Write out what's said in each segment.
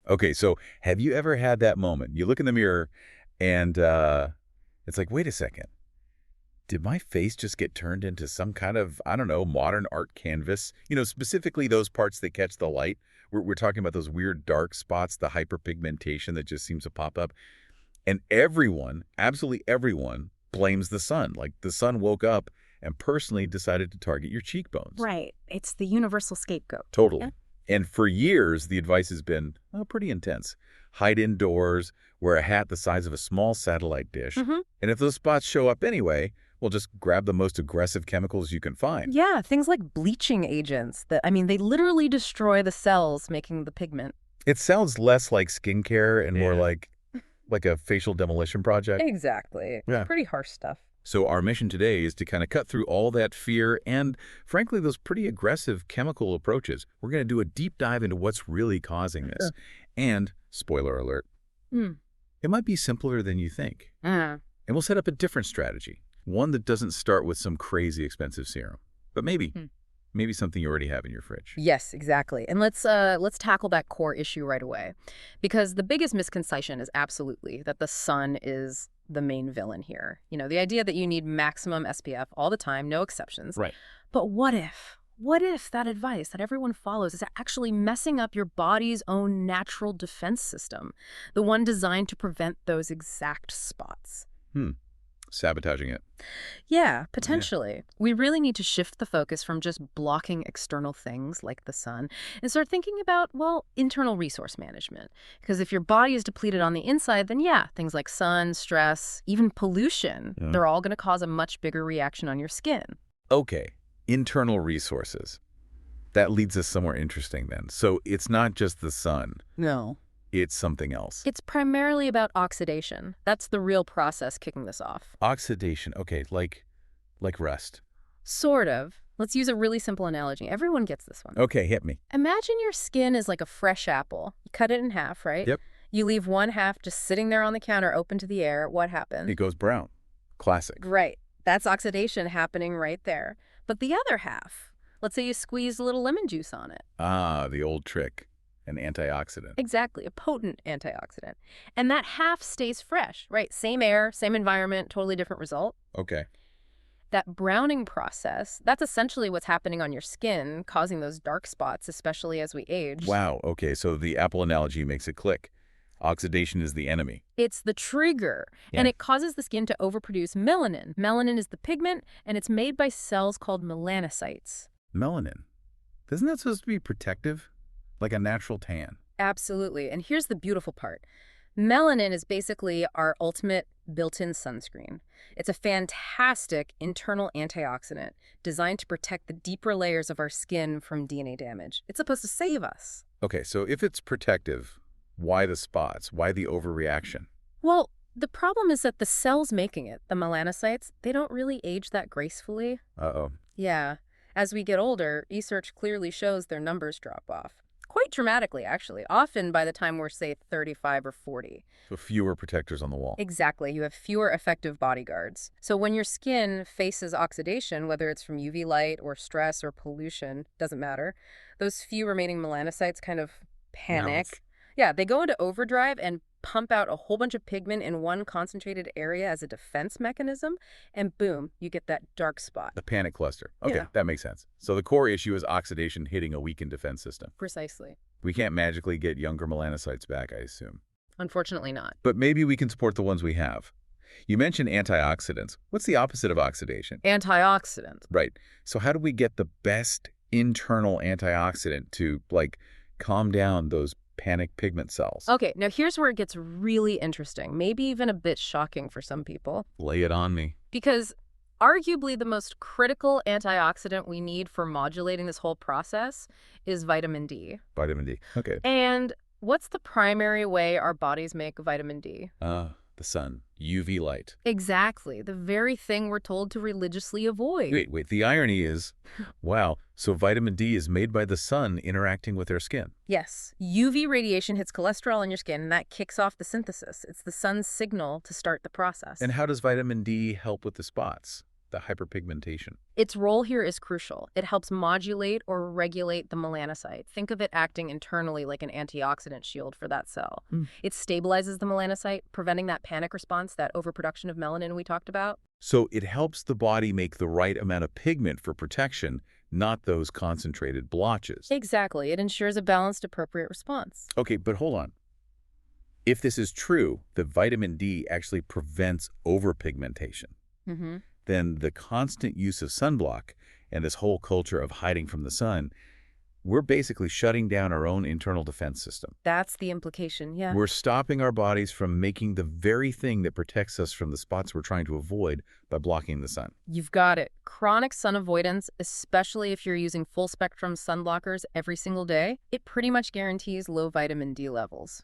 Okay, so have you ever had that moment? You look in the mirror and it's like, wait a second. Did my face just get turned into some kind of, I don't know, modern art canvas? Specifically those parts that catch the light. We're talking about those weird dark spots, the hyperpigmentation that just seems to pop up. And everyone, absolutely everyone, blames the sun. Like the sun woke up and personally decided to target your cheekbones. Right. It's the universal scapegoat. Totally. Yeah. And for years, the advice has been pretty intense. Hide indoors, wear a hat the size of a small satellite dish. Mm-hmm. And if those spots show up anyway, well, just grab the most aggressive chemicals you can find. Yeah, things like bleaching agents they literally destroy the cells making the pigment. It sounds less like skincare and more Yeah. like a facial demolition project. Exactly. Yeah. Pretty harsh stuff. So our mission today is to kind of cut through all that fear and, frankly, those pretty aggressive chemical approaches. We're going to do a deep dive into what's really causing this. And, spoiler alert, it might be simpler than you think. And we'll set up a different strategy, one that doesn't start with some crazy expensive serum, but maybe something you already have in your fridge. Yes, exactly. And let's tackle that core issue right away. Because the biggest misconception is absolutely that the sun is the main villain here. The idea that you need maximum SPF all the time, no exceptions. Right. But what if that advice that everyone follows is actually messing up your body's own natural defense system, the one designed to prevent those exact spots? Sabotaging it. Yeah, potentially. We really need to shift the focus from just blocking external things like the sun and start thinking about, internal resource management. Because if your body is depleted on the inside, then things like sun, stress, even pollution, they're all going to cause a much bigger reaction on your skin. Okay, internal resources. That leads us somewhere interesting then. So it's not just the sun. No. It's something else. It's primarily about oxidation. That's the real process kicking this off. Oxidation. Okay, like rust. Sort of. Let's use a really simple analogy. Everyone gets this one. Okay, hit me. Imagine your skin is like a fresh apple. You cut it in half, right? Yep. You leave one half just sitting there on the counter open to the air. What happens? It goes brown. Classic. Right. That's oxidation happening right there. But the other half, let's say you squeeze a little lemon juice on it. Ah, the old trick. An antioxidant. Exactly, a potent antioxidant. And that half stays fresh, right? Same air, same environment, totally different result. Okay. That browning process, that's essentially what's happening on your skin, causing those dark spots, especially as we age. Wow, okay, so the apple analogy makes it click. Oxidation is the enemy. It's the trigger, and it causes the skin to overproduce melanin. Melanin is the pigment, and it's made by cells called melanocytes. Melanin. Isn't that supposed to be protective? Like a natural tan? Absolutely, and here's the beautiful part. Melanin is basically our ultimate built-in sunscreen. It's a fantastic internal antioxidant designed to protect the deeper layers of our skin from DNA damage. It's supposed to save us. Okay, so if it's protective, why the spots? Why the overreaction? Well, the problem is that the cells making it, the melanocytes, they don't really age that gracefully. Uh-oh. Yeah. As we get older, research clearly shows their numbers drop off. Quite dramatically, actually. Often by the time we're, say, 35 or 40. So fewer protectors on the wall. Exactly. You have fewer effective bodyguards. So when your skin faces oxidation, whether it's from UV light or stress or pollution, doesn't matter, those few remaining melanocytes kind of panic. Mouth. Yeah, they go into overdrive and pump out a whole bunch of pigment in one concentrated area as a defense mechanism, and boom, you get that dark spot. The panic cluster. Okay, Yeah. that makes sense. So the core issue is oxidation hitting a weakened defense system. Precisely. We can't magically get younger melanocytes back, I assume. Unfortunately not. But maybe we can support the ones we have. You mentioned antioxidants. What's the opposite of oxidation? Antioxidants. Right. So how do we get the best internal antioxidant to, calm down those panic pigment cells? Okay, now here's where it gets really interesting, maybe even a bit shocking for some people. Lay it on me. Because arguably the most critical antioxidant we need for modulating this whole process is vitamin D. Vitamin D. Okay. And what's the primary way our bodies make vitamin D? The sun. UV light. Exactly, the very thing we're told to religiously avoid. Wait. The irony is, wow, so vitamin D is made by the sun interacting with our skin. Yes, UV radiation hits cholesterol in your skin, and that kicks off the synthesis. It's the sun's signal to start the process. And how does vitamin D help with the spots? the hyperpigmentation? Its role here is crucial. It helps modulate or regulate the melanocyte. Think of it acting internally like an antioxidant shield for that cell. It stabilizes the melanocyte, preventing that panic response, that overproduction of melanin we talked about. So it helps the body make the right amount of pigment for protection, not those concentrated blotches. Exactly. It ensures a balanced, appropriate response. Okay, but hold on. If this is true, that vitamin D actually prevents overpigmentation, then the constant use of sunblock and this whole culture of hiding from the sun, we're basically shutting down our own internal defense system. That's the implication, yeah. We're stopping our bodies from making the very thing that protects us from the spots we're trying to avoid by blocking the sun. You've got it. Chronic sun avoidance, especially if you're using full-spectrum sunblockers every single day, it pretty much guarantees low vitamin D levels.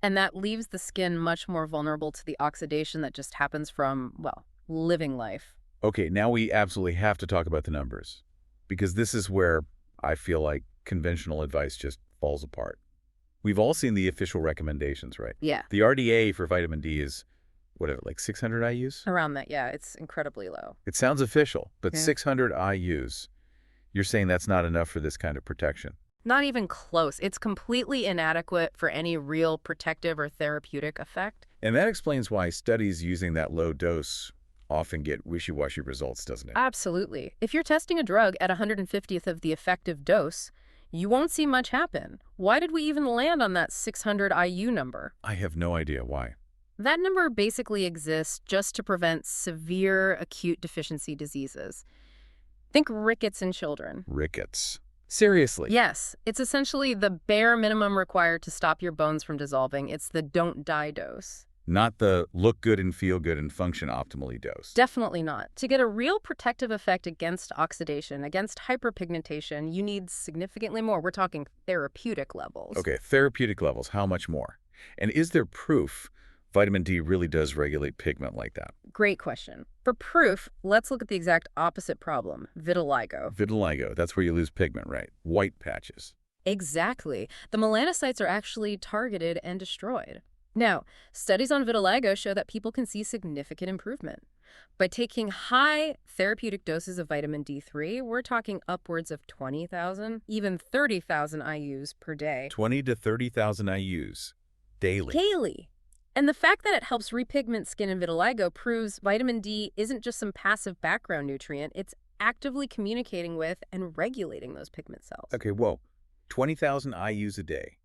And that leaves the skin much more vulnerable to the oxidation that just happens from, well, living life. Okay, now we absolutely have to talk about the numbers, because this is where I feel like conventional advice just falls apart. We've all seen the official recommendations, right? Yeah. The RDA for vitamin D is, whatever, like 600 IUs? Around that, yeah. It's incredibly low. It sounds official, but Yeah. 600 IUs, you're saying that's not enough for this kind of protection? Not even close. It's completely inadequate for any real protective or therapeutic effect. And that explains why studies using that low dose often get wishy-washy results, doesn't it? Absolutely. If you're testing a drug at 150th of the effective dose, you won't see much happen. Why did we even land on that 600 IU number? I have no idea why. That number basically exists just to prevent severe acute deficiency diseases. Think rickets in children. Rickets. Seriously? Yes, it's essentially the bare minimum required to stop your bones from dissolving. It's the don't die dose. Not the look good and feel good and function optimally dose. Definitely not. To get a real protective effect against oxidation, against hyperpigmentation, you need significantly more. We're talking therapeutic levels. Okay, therapeutic levels, how much more? And is there proof vitamin D really does regulate pigment like that? Great question. For proof, let's look at the exact opposite problem, vitiligo. Vitiligo, that's where you lose pigment, right? White patches. Exactly. The melanocytes are actually targeted and destroyed. Now, studies on vitiligo show that people can see significant improvement. By taking high therapeutic doses of vitamin D3, we're talking upwards of 20,000, even 30,000 IUs per day. 20 to 30,000 IUs daily. Daily. And the fact that it helps repigment skin in vitiligo proves vitamin D isn't just some passive background nutrient, it's actively communicating with and regulating those pigment cells. Okay, whoa. 20,000 IUs a day.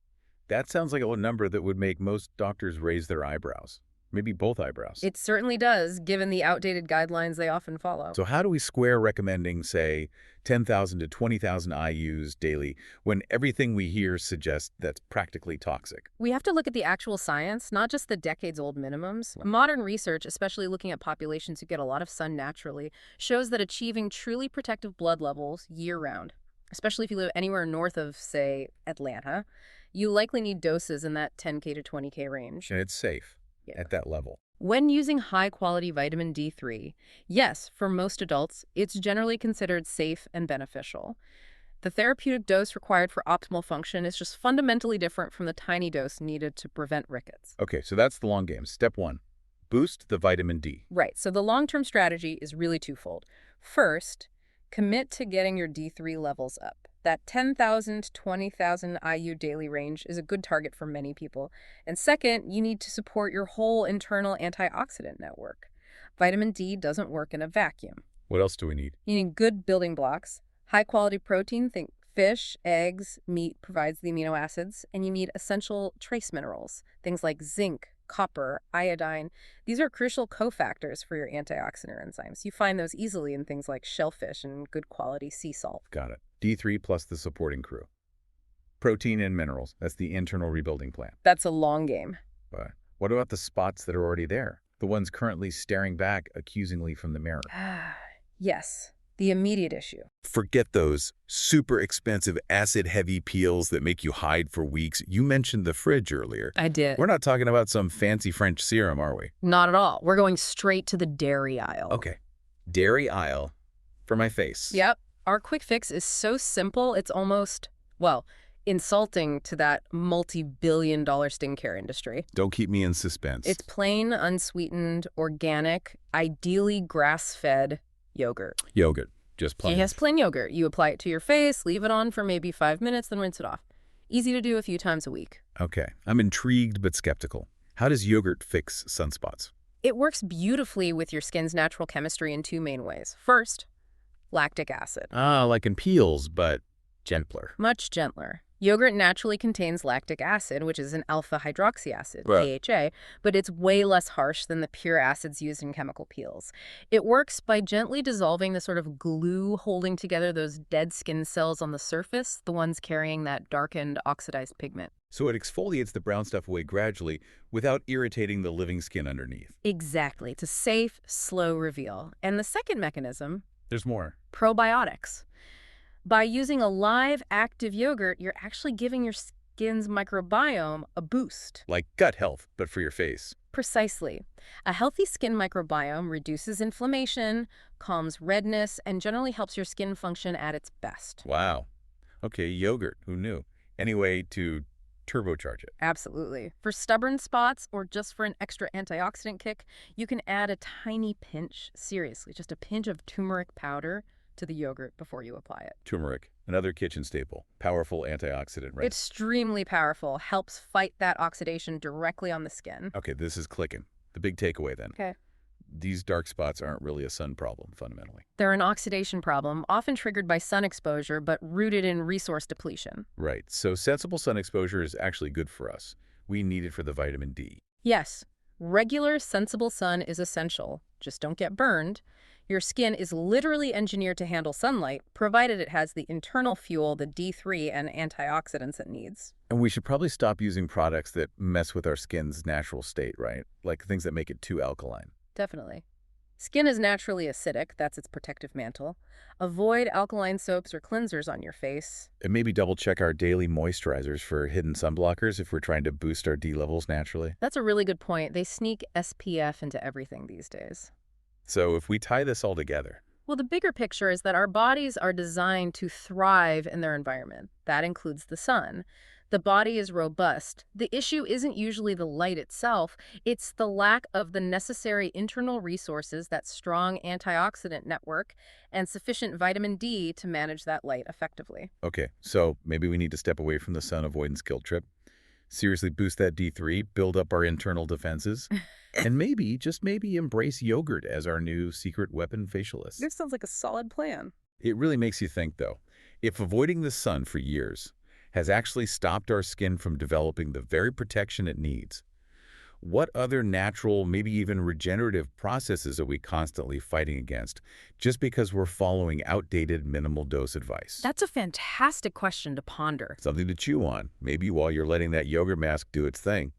That sounds like a number that would make most doctors raise their eyebrows. Maybe both eyebrows. It certainly does, given the outdated guidelines they often follow. So how do we square recommending, say, 10,000 to 20,000 IUs daily when everything we hear suggests that's practically toxic? We have to look at the actual science, not just the decades-old minimums. Modern research, especially looking at populations who get a lot of sun naturally, shows that achieving truly protective blood levels year-round, especially if you live anywhere north of, say, Atlanta, you likely need doses in that 10K to 20K range. And it's safe at that level. When using high-quality vitamin D3, yes, for most adults, it's generally considered safe and beneficial. The therapeutic dose required for optimal function is just fundamentally different from the tiny dose needed to prevent rickets. Okay, so that's the long game. Step one, boost the vitamin D. Right, so the long-term strategy is really twofold. First, commit to getting your D3 levels up. That 10,000 to 20,000 IU daily range is a good target for many people. And second, you need to support your whole internal antioxidant network. Vitamin D doesn't work in a vacuum. What else do we need? You need good building blocks. High-quality protein, think fish, eggs, meat provides the amino acids. And you need essential trace minerals, things like zinc, copper, iodine. These are crucial cofactors for your antioxidant enzymes. You find those easily in things like shellfish and good quality sea salt. Got it. D3 plus the supporting crew. Protein and minerals. That's the internal rebuilding plan. That's a long game. But what about the spots that are already there? The ones currently staring back accusingly from the mirror? Yes, the immediate issue. Forget those super expensive acid-heavy peels that make you hide for weeks. You mentioned the fridge earlier. I did. We're not talking about some fancy French serum, are we? Not at all. We're going straight to the dairy aisle. Okay. Dairy aisle for my face. Yep. Our quick fix is so simple, it's almost, well, insulting to that multi-billion-dollar skincare industry. Don't keep me in suspense. It's plain, unsweetened, organic, ideally grass-fed Yogurt. Yogurt, just plain. Yes, plain yogurt. You apply it to your face, leave it on for maybe 5 minutes, then rinse it off. Easy to do a few times a week. Okay, I'm intrigued but skeptical. How does yogurt fix sunspots? It works beautifully with your skin's natural chemistry in two main ways. First, lactic acid. Ah, like in peels, but gentler. Much gentler. Yogurt naturally contains lactic acid, which is an alpha hydroxy acid, Right. AHA, but it's way less harsh than the pure acids used in chemical peels. It works by gently dissolving the sort of glue holding together those dead skin cells on the surface, the ones carrying that darkened, oxidized pigment. So it exfoliates the brown stuff away gradually without irritating the living skin underneath. Exactly. It's a safe, slow reveal. And the second mechanism, There's more. probiotics. By using a live, active yogurt, you're actually giving your skin's microbiome a boost. Like gut health, but for your face. Precisely. A healthy skin microbiome reduces inflammation, calms redness, and generally helps your skin function at its best. Wow. Okay, yogurt. Who knew? Any way to turbocharge it? Absolutely. For stubborn spots or just for an extra antioxidant kick, you can add a tiny pinch, seriously, just a pinch of turmeric powder to the yogurt before you apply it. Turmeric, another kitchen staple. Powerful antioxidant, right? Extremely powerful, helps fight that oxidation directly on the skin. Okay, this is clicking. The big takeaway then. Okay. These dark spots aren't really a sun problem, fundamentally. They're an oxidation problem, often triggered by sun exposure, but rooted in resource depletion. Right, so sensible sun exposure is actually good for us. We need it for the vitamin D. Yes, regular, sensible sun is essential. Just don't get burned. Your skin is literally engineered to handle sunlight, provided it has the internal fuel, the D3, and antioxidants it needs. And we should probably stop using products that mess with our skin's natural state, right? Like things that make it too alkaline. Definitely. Skin is naturally acidic, that's its protective mantle. Avoid alkaline soaps or cleansers on your face. And maybe double check our daily moisturizers for hidden sunblockers if we're trying to boost our D levels naturally. That's a really good point. They sneak SPF into everything these days. So if we tie this all together, Well, the bigger picture is that our bodies are designed to thrive in their environment. That includes the sun. The body is robust. The issue isn't usually the light itself, it's the lack of the necessary internal resources, that strong antioxidant network, and sufficient vitamin D to manage that light effectively. okay, so maybe we need to step away from the sun avoidance guilt trip, seriously boost that D3, build up our internal defenses, and maybe, just maybe, embrace yogurt as our new secret weapon facialist. This sounds like a solid plan. It really makes you think, though. If avoiding the sun for years has actually stopped our skin from developing the very protection it needs, what other natural, maybe even regenerative processes are we constantly fighting against just because we're following outdated minimal dose advice? That's a fantastic question to ponder. Something to chew on, maybe while you're letting that yogurt mask do its thing.